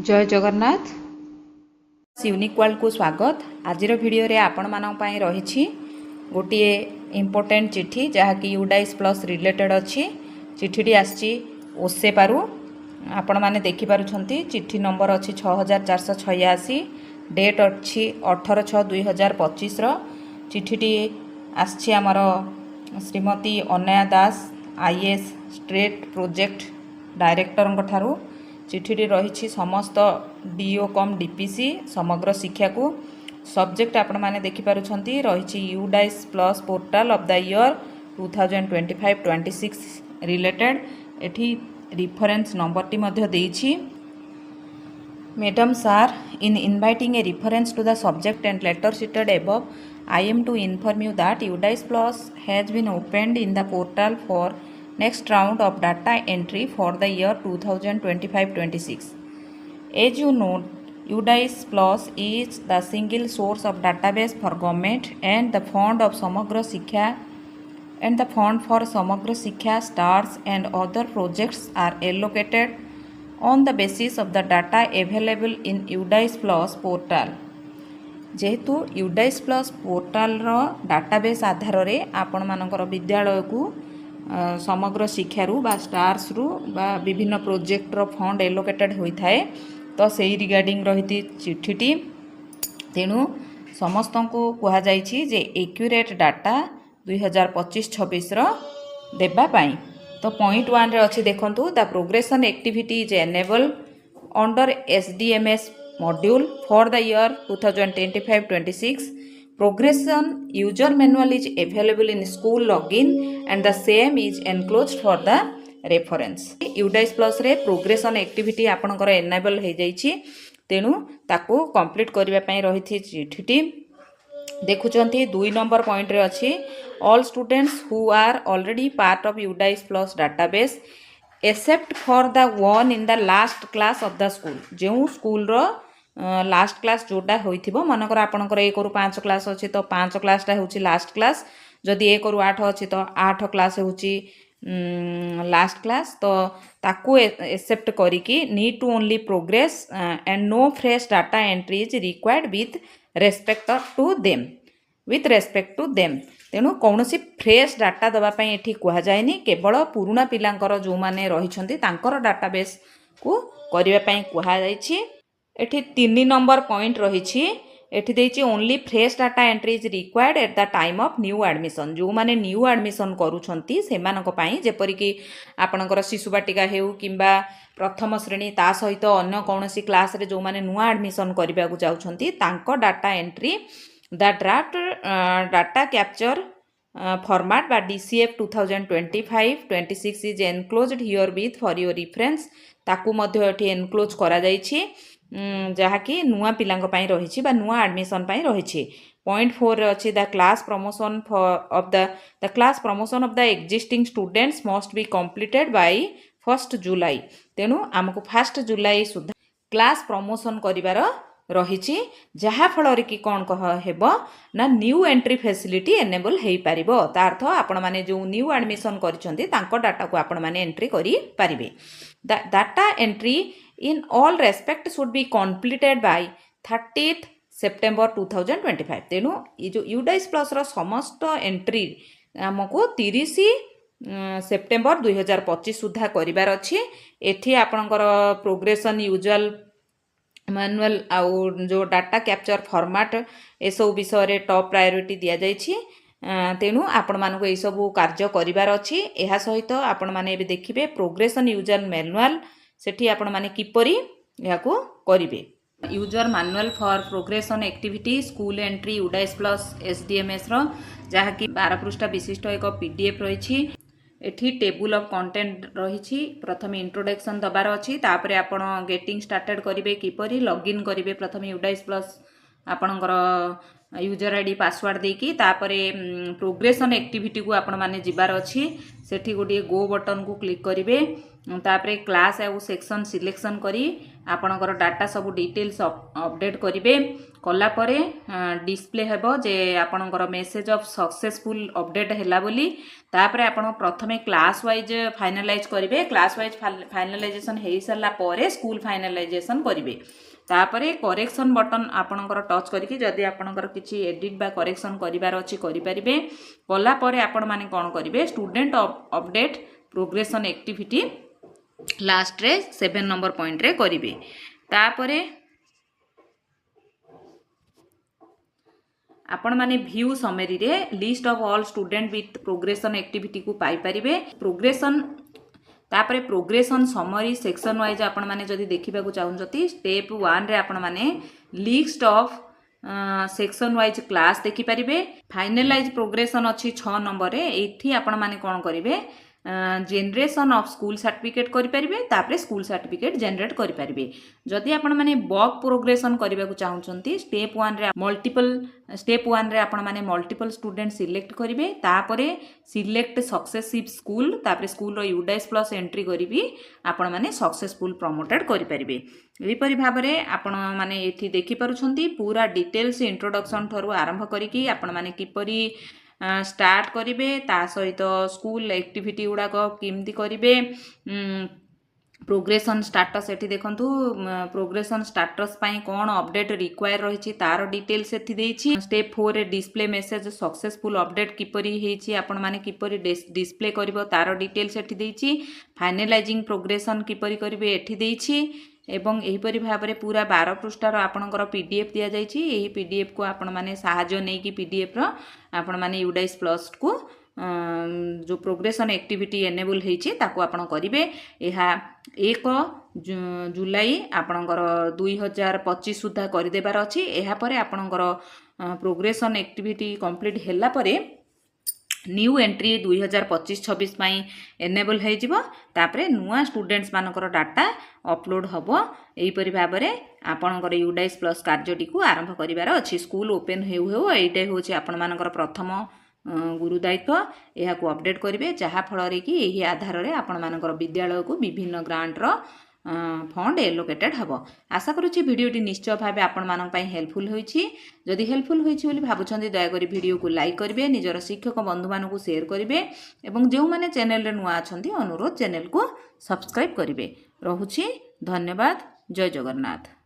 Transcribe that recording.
जय Jagannath unique world को स्वागत। आज वीडियो रे आपण मानक पई रही गोटे इम्पोर्टेंट चिठी जहाँकि यूडाइस प्लस रिलेटेड अच्छी चिठीटी आसी ओसे पारु आपण माने देखि पारुछंती। चिठी नंबर अच्छी 6486, डेट अच्छी 18/6/2025 चिठीटी आसी आमर श्रीमती अनया दास आईएएस स्टेट प्रोजेक्ट डायरेक्टर ठारू। चिठीटी रही समस्त डीओ कम डीपीसी समग्र शिक्षा को सब्जेक्ट आपण माने देखि पारुछंती रही UDISE plus portal of the year 2025-26 related. एठी रिफरेंस नंबर टी मध्ये देइछि। Madam sir, in inviting a reference to the subject and letter cited above, I am to inform you that UDICE Plus has been opened in the portal for next round of data entry for the year 2025-26. As you know, UDICE Plus is the single source of database for government and the fund of Samagra Shiksha and the fund for Samagra Shiksha stars and other projects are allocated on the basis of the data available in UDICE Plus portal. जेहेतु UDISE plus portal database आधार रे आपण मानकर विद्यालय को समग्र शिक्षारू बा stars रु बा विभिन्न प्रोजेक्ट रो फंड एलोकेटेड होई थाए, तो सेही रिगार्डिंग रही चिठीटी। तेणु समस्त को कहा जाइछि जे एक्यूरेट डाटा 2025-26 रो देबा पाई। तो पॉइंट 1 रे अछि देखंतु, the progression activity is enable under SDMS module for the year 2025-26. Progression user manual is available in school login and the same is enclosed for the reference. UDICE Plus रे progression activity आपनकर enable हो जाइछि। तेणु ताकू complete करबा पई रही चिठीटी। देखुचंती 2 number point रे अछि, all students who are already part of UDICE Plus database except for the one in the last class of the school. जो स्कूल रो लास्ट क्लास जोटा होइथिबो, मनकर आपनकर 1 रु 5 क्लास अछि तो 5 क्लासटा होछि लास्ट क्लास, जदि 1 रु 8 अछि तो 8 क्लास होछि लास्ट क्लास। तो ताकू एक्सेप्ट करिकी need to only progress and no fresh data entry is required with respect to them. तेणु कौन सी फ्रेश डाटा दवापाई एठी कहा जाएनी, केवल पुराना पिलांकर जो माने रहिछंती तांकर डाटाबेस को करिवा पई कहा जाइछि। एठी 3 नंबर पॉइंट रही एठी देछि only fresh data entry is required at the time of new admission. जो माने न्यू एडमिशन करूछंती सेमानक पई, जेपरि कि आपनकर शिशु बाटिका हेउ किंबा प्रथम श्रेणी ता सहित अन्य कोनोसी क्लास रे जो माने नुवा एडमिशन करिबा को जाउछंती तांको data entry the draft data capture format बा DCF 2025-26 is enclosed here with for your reference. ताकू मध्ये एठी एनक्लोज करा जाइछि जहाँकि नुआ पिलांग पई रहिछि बा नुआ एडमिशन पई रहिछि। पॉइंट 4 अछि, the class promotion of the class promotion of the existing students must be completed by 1 जुलाई। तेणु आमको 1 जुलाई सुधा क्लास प्रमोशन करिवार रहिछि, जहा फल कि कौन कह हेबो ना न्यू एंट्री फैसिलिटी एनेबल हेई पारिबो। ता अर्थ आपण माने जो न्यू एडमिशन करिसंती तांको डाटा को आपण माने एंट्री करि पारिबे। The data entry in all respect should be completed by 30th September 2025। तेणु ये जो यूडाइस प्लस रो समस्त एंट्री हमको 30 सेप्टेम्बर 2025 सुधा करिवार अछि। एठी आपनकर प्रोग्रेशन यूजुअल मैनुअल आउ जो डाटा कैप्चर फॉर्मेट ए सब विषय रे टॉप प्रायोरिटी दिया जाइछि। तेणु आपण मानको ए सब कार्य करिवार अछि। एहा सहित आपण माने एबे देखिबे प्रोग्रेशन यूजर मैनुअल सेठी आपण माने किपरि याको करिवे। User manual for progression activity school entry UDISE plus SDMS रो, जहा कि 12 पृष्ठ विशिष्ट एक पीडीएफ रहिछि। एठी टेबल ऑफ कंटेंट रहिछि। प्रथम इंट्रोडक्शन दबार अछि, तापरे आपण गेटिंग स्टार्टेड करिवे किपरि लॉगिन करिवे। प्रथम यूडाइस प्लस आपणकर यूजर आईडी पासवर्ड देकी तापरे प्रोग्रेशन एक्टिविटी को आपण माने जिबार अछि। सेठी गोटे गो बटन को क्लिक करिवे, तापरे क्लास आउ सेक्शन सिलेक्शन करी आपणकर डाटा सब डिटेल्स अपडेट करेंगे कलापर डिस्प्ले हेबो जे आपणकर मेसेज ऑफ सक्सेसफुल अपडेट हैला बोली तापर आपण प्रथमे क्लास वाइज फाइनलाइज करेंगे क्लास वाइज फाइनलाइजेशन हो सारा पर स्कूल फाइनलाइजेशन करेंगे तापरे करेक्शन बटन आपणकर टच करके जदि आपणकर किछि एडिट बा करेक्शन करिवार अछि करि परिबे कला परे आपण माने कोन करिवे student update progression activity last रे 7 नंबर पॉइंट रे करिवे तापरे आपण माने व्यू समरी रे list of all student with progression activity को पाई परिबे प्रोग्रेशन तापरे प्रोग्रेशन समरी सेक्शन वाइज आपण माने जदि देखिबा को चाहुंजती स्टेप 1 रे आपण माने list of section wise class देखि परिबे फाइनलाइज प्रोग्रेशन अछि 6 नंबर रे एठी आपण माने कोन करिवे जनरेशन ऑफ स्कूल सर्टिफिकेट करि परिबे तापरे स्कूल सर्टिफिकेट जनरेट करि परिबे जदि आपण माने वर्क प्रोग्रेशन करिबा को चाहुंचंती स्टेप 1 रे आपण माने मल्टीपल स्टूडेंट सिलेक्ट करिवे तापरे सिलेक्ट सक्सेसिव स्कूल तापरे स्कूल रो यूडाइस प्लस एंट्री करिवि आपण माने सक्सेसफुल प्रमोटेड करि परिबे एहिपरि भाबरे आपण माने एठी देखि पारुछंती पूरा डिटेल्स इंट्रोडक्शन ठरू आरंभ करिकि आपण माने किपरि स्टार्ट करेंगे ता सहित स्कूल एक्टिविटी गुड़ाक केमती करेंगे प्रोग्रेशन स्टाटस एठी देखंतु प्रोग्रेशन स्टाटस पाई कौन अपडेट रिक्वायर रही तार डिटेल्स एठी देछि स्टेप 4 रे डिस्प्ले मेसेज सक्सेसफुल अपडेट किपरि हेछि आपण माने किपरि डिस्प्ले करिवो तार डिटेल्स एठी देछि फाइनलाइजिंग प्रोग्रेशन किपरि करिवे एठी देछि एवं एहीपरि भाबरे पूरा 12 पृष्ठार आपणकर पीडीएफ दिया जाइछि एही पीडीएफ को आपण माने सहाय्य नै कि पीडीएफ रो आपण माने यूडाइस प्लस को जो प्रोग्रेशन एक्टिविटी एनेबल हेछि ताको आपण करिवे एहा 1 जुलाई आपणकर 2025 सुधा करि देबार अछि एहा परे आपणकर प्रोग्रेशन एक्टिविटी कंप्लीट हैला परे न्यू एंट्री 2025-26 पाई एनेबल हो जिवो तापरे नुआ स्टूडेंट्स मानकर डाटा अपलोड हबो एही परि भाबरे आपनकर यूडाइस प्लस कार्यटी को आरंभ करिवार अछि स्कूल ओपन हेउ एइटा होछि आपन मानकर प्रथम गुरु दायित्व एहा को अपडेट करिवे जहा फल रे कि एही आधार रे आपन मानकर विद्यालय को विभिन्न ग्रांट रो फंड एलोकेटेड हबो आशा करूछि वीडियोटी निश्चय भाबे आपण मानन पई हेल्पफुल होईछि जदि हेल्पफुल होईछि बोली भाबुछन्ती दया करी वीडियो को लाइक करिवे निजर शिक्षक बंधु मानन को शेयर करिवे एवं जेउ माने चैनल रे नुआ अछन्ती अनुरोध चैनल को सब्सक्राइब करिवे रहुछि धन्यवाद जय जगन्नाथ।